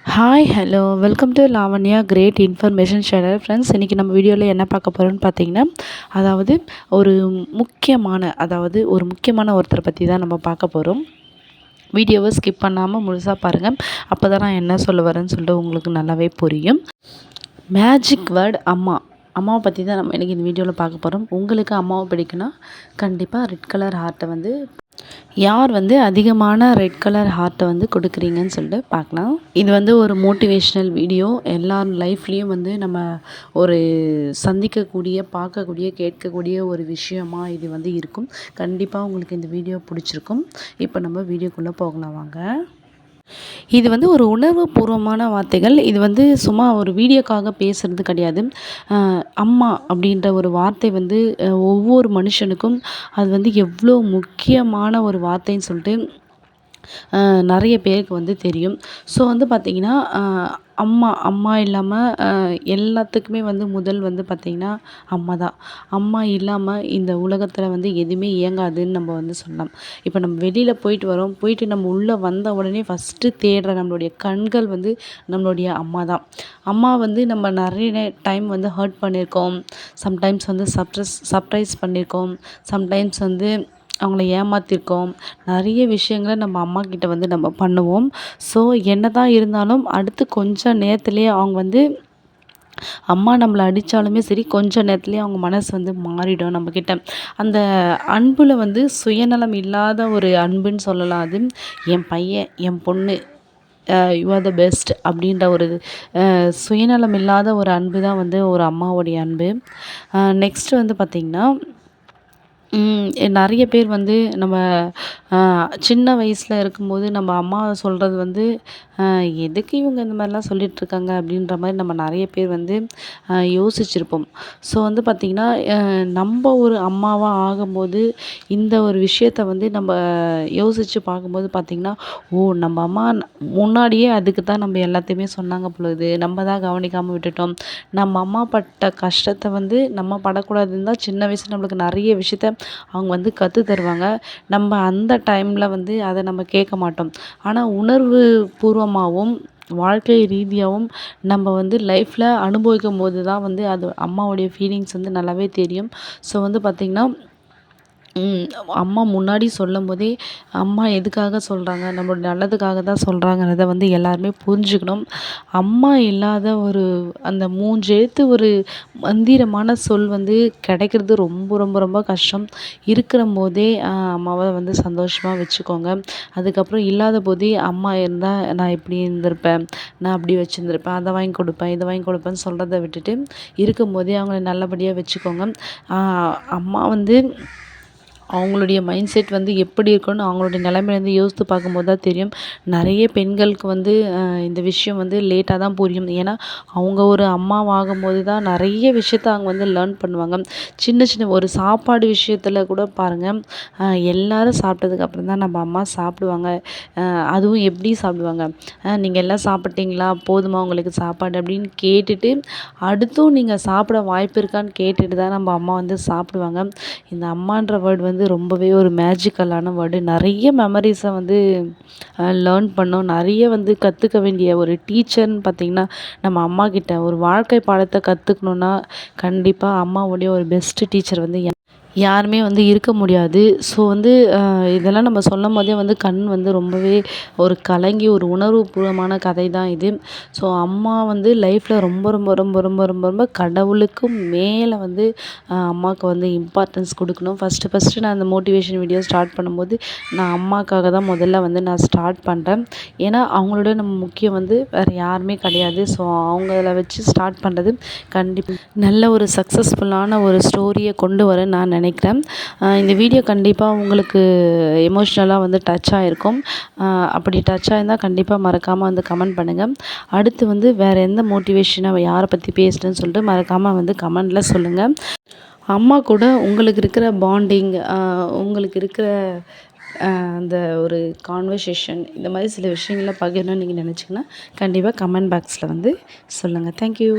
Hi hello welcome to Lavanya great information channel. Friends, இன்றைக்கி நம்ம வீடியோவில் என்ன பார்க்க போகிறோம்னு பார்த்தீங்கன்னா, அதாவது ஒரு முக்கியமான ஒருத்தரை பற்றி தான் நம்ம பார்க்க போகிறோம். வீடியோவை ஸ்கிப் பண்ணாமல் முழுசாக பாருங்கள். அப்போ தான் நான் என்ன சொல்ல வரேன்னு சொல்லிட்டு உங்களுக்கு நல்லாவே புரியும். மேஜிக் வேர்ட் அம்மா. அம்மாவை பற்றி தான் நம்ம இன்றைக்கி இந்த வீடியோவில் பார்க்க போகிறோம். உங்களுக்கு அம்மாவை பிடிக்குன்னா கண்டிப்பாக ரெட் கலர் ஹார்ட்டை வந்து யார் அதிகமான ரெட் கலர் ஹார்ட்டை கொடுக்குறீங்கன்னு சொல்லிட்டு பார்க்கலாம். இது ஒரு மோட்டிவேஷ்னல் வீடியோ. எல்லார் லைஃப்லேயும் நம்ம ஒரு சந்திக்கக்கூடிய, பார்க்கக்கூடிய, கேட்கக்கூடிய ஒரு விஷயமா இது இருக்கும். கண்டிப்பாக உங்களுக்கு இந்த வீடியோ பிடிச்சிருக்கும். இப்போ நம்ம வீடியோக்குள்ளே போகலாம் வாங்க. இது ஒரு உணர்வு பூர்வமான வார்த்தைகள். இது சும்மா ஒரு வீடியோக்காக பேசுகிறது கிடையாது. அம்மா அப்படின்ற ஒரு வார்த்தை ஒவ்வொரு மனுஷனுக்கும் அது எவ்வளோ முக்கியமான ஒரு வார்த்தைன்னு சொல்லிட்டு நிறைய பேருக்கு தெரியும். ஸோ பார்த்திங்கன்னா, அம்மா இல்லாமல் எல்லாத்துக்குமே முதல் பார்த்திங்கன்னா அம்மா தான். அம்மா இல்லாமல் இந்த உலகத்தில் எதுவுமே இயங்காதுன்னு நம்ம சொல்லலாம். இப்போ நம்ம வெளியில் போயிட்டு வரோம். போயிட்டு நம்ம உள்ளே வந்த உடனே ஃபஸ்ட்டு தேடுற நம்மளுடைய கண்கள் நம்மளுடைய அம்மா தான். அம்மா நம்ம நிறைய டைம் ஹர்ட் பண்ணியிருக்கோம். சம்டைம்ஸ் சர்ப்ரைஸ் பண்ணியிருக்கோம். சம்டைம்ஸ் அவங்கள ஏமாற்றிருக்கோம். நிறைய விஷயங்கள நம்ம அம்மாக்கிட்ட நம்ம பண்ணுவோம். ஸோ என்ன தான் இருந்தாலும் அடுத்து கொஞ்சம் நேரத்துலேயே அவங்க அம்மா நம்மளை அடித்தாலுமே சரி, கொஞ்சம் நேரத்துலேயே அவங்க மனசு மாறிடும் நம்மக்கிட்ட. அந்த அன்பில் சுயநலம் இல்லாத ஒரு அன்புன்னு சொல்லலாம். அது என் பையன், என் பொண்ணு, யூ ஆர் த பெஸ்ட் அப்படின்ற ஒரு சுயநலம் இல்லாத ஒரு அன்பு தான் ஒரு அம்மாவுடைய அன்பு. நெக்ஸ்ட்டு பார்த்திங்கன்னா, நிறைய பேர் நம்ம சின்ன வயசில் இருக்கும்போது நம்ம அம்மா சொல்கிறது எதுக்கு இவங்க இந்த மாதிரிலாம் சொல்லிகிட்ருக்காங்க அப்படின்ற மாதிரி நம்ம நிறைய பேர் யோசிச்சிருப்போம். ஸோ பார்த்திங்கன்னா, நம்ம ஒரு அம்மாவாக ஆகும்போது இந்த ஒரு விஷயத்த நம்ம யோசித்து பார்க்கும்போது பார்த்திங்கன்னா, ஓ, நம்ம அம்மா முன்னாடியே அதுக்கு தான் நம்ம எல்லாத்தையுமே சொன்னாங்க பொழுது, நம்ம தான் கவனிக்காமல் விட்டுட்டோம். நம்ம அம்மா பட்ட கஷ்டத்தை நம்ம படக்கூடாதுன்னு தான் சின்ன வயசில் நம்மளுக்கு நிறைய விஷயத்த அவங்க கற்று தருவாங்க. நம்ம அந்த டைமில் அதை நம்ம கேட்க மாட்டோம். ஆனால் உணர்வு பூர்வமாகவும் வாழ்க்கை ரீதியாகவும் நம்ம லைஃப்பில் அனுபவிக்கும்போது தான் அது அம்மாவுடைய ஃபீலிங்ஸ் நல்லாவே தெரியும். ஸோ பார்த்திங்கன்னா, அம்மா முன்னாடி சொல்லும்போதே அம்மா எதுக்காக சொல்கிறாங்க, நம்மளோட நல்லதுக்காக தான் சொல்கிறாங்கிறத எல்லாருமே புரிஞ்சுக்கணும். அம்மா இல்லாத ஒரு அந்த 3 எழுத்து ஒரு மந்திரமான சொல் கிடைக்கிறது ரொம்ப ரொம்ப ரொம்ப கஷ்டம். இருக்கிறம்போதே அம்மாவை சந்தோஷமாக வச்சுக்கோங்க. அதுக்கப்புறம் இல்லாத போதே அம்மா இருந்தால் நான் இப்படி இருந்திருப்பேன், நான் அப்படி வச்சுருந்துருப்பேன், அதை வாங்கி கொடுப்பேன், இதை வாங்கி கொடுப்பேன்னு சொல்கிறத விட்டுட்டு இருக்கும்போதே அவங்கள நல்லபடியாக வச்சுக்கோங்க. அம்மா அவங்களுடைய மைண்ட் செட் எப்படி இருக்குன்னு அவங்களுடைய நிலைமையிலேருந்து யோசித்து பார்க்கும்போது தான் தெரியும். நிறைய பெண்களுக்கு இந்த விஷயம் லேட்டாக தான் புரியும். ஏன்னா அவங்க ஒரு அம்மாவாகும்போது தான் நிறைய விஷயத்த அவங்க லேர்ன் பண்ணுவாங்க. சின்ன சின்ன ஒரு சாப்பாடு விஷயத்தில் கூட பாருங்கள், எல்லோரும் சாப்பிட்டதுக்கப்புறம் தான் நம்ம அம்மா சாப்பிடுவாங்க. அதுவும் எப்படி சாப்பிடுவாங்க, நீங்கள் எல்லாம் சாப்பிட்டீங்களா, போதுமா உங்களுக்கு சாப்பாடு அப்படின்னு கேட்டுட்டு, அடுத்தும் நீங்கள் சாப்பிட வாய்ப்பு இருக்கான்னு கேட்டுட்டு தான் நம்ம அம்மா சாப்பிடுவாங்க. இந்த அம்மான்ற வேர்டு ரொம்பவே ஒரு மேஜிக்கலான வேர்டு. நிறைய மெமரிஸை லேர்ன் பண்ணோம். நிறைய கற்றுக்க வேண்டிய ஒரு டீச்சர்னு பார்த்திங்கன்னா நம்ம அம்மாக்கிட்ட ஒரு வாழ்க்கை பாடத்தை கற்றுக்கணுன்னா கண்டிப்பாக அம்மாவுடைய ஒரு பெஸ்ட்டு டீச்சர் யாருமே இருக்க முடியாது. ஸோ இதெல்லாம் நம்ம சொல்லும்போதே கண் ரொம்பவே ஒரு கலங்கி ஒரு உணர்வுபூர்வமான கதை தான் இது. ஸோ அம்மா லைஃப்பில் ரொம்ப ரொம்ப ரொம்ப ரொம்ப ரொம்ப ரொம்ப கடவுளுக்கும் மேலே அம்மாவுக்கு இம்பார்ட்டன்ஸ் கொடுக்கணும். ஃபஸ்ட்டு நான் அந்த மோட்டிவேஷன் வீடியோ ஸ்டார்ட் பண்ணும்போது நான் அம்மாக்காக தான் முதல்ல நான் ஸ்டார்ட் பண்ணுறேன். ஏன்னா அவங்களோட நம்ம முக்கியம் வேறு யாருமே கிடையாது. ஸோ அவங்கள வச்சு ஸ்டார்ட் பண்ணுறது கண்டிப்பாக நல்ல ஒரு சக்ஸஸ்ஃபுல்லான ஒரு ஸ்டோரியை கொண்டு வரேன்னு நான் நினைக்கிறேன். இந்த வீடியோ கண்டிப்பாக உங்களுக்கு எமோஷ்னலாக டச் ஆகிருக்கும். அப்படி டச் ஆகிருந்தால் கண்டிப்பாக மறக்காமல் கமெண்ட் பண்ணுங்கள். அடுத்து வேறு எந்த மோட்டிவேஷனை யாரை பற்றி பேசுகிறேன்னு சொல்லிட்டு மறக்காமல் கமெண்டில் சொல்லுங்கள். அம்மா கூட உங்களுக்கு இருக்கிற பாண்டிங், உங்களுக்கு இருக்கிற அந்த ஒரு கான்வர்சேஷன், இந்த மாதிரி சில விஷயங்களை பகிரணும்னு நீங்கள் நினச்சிங்கன்னா கண்டிப்பாக கமெண்ட் பாக்ஸில் சொல்லுங்கள். தேங்க்யூ.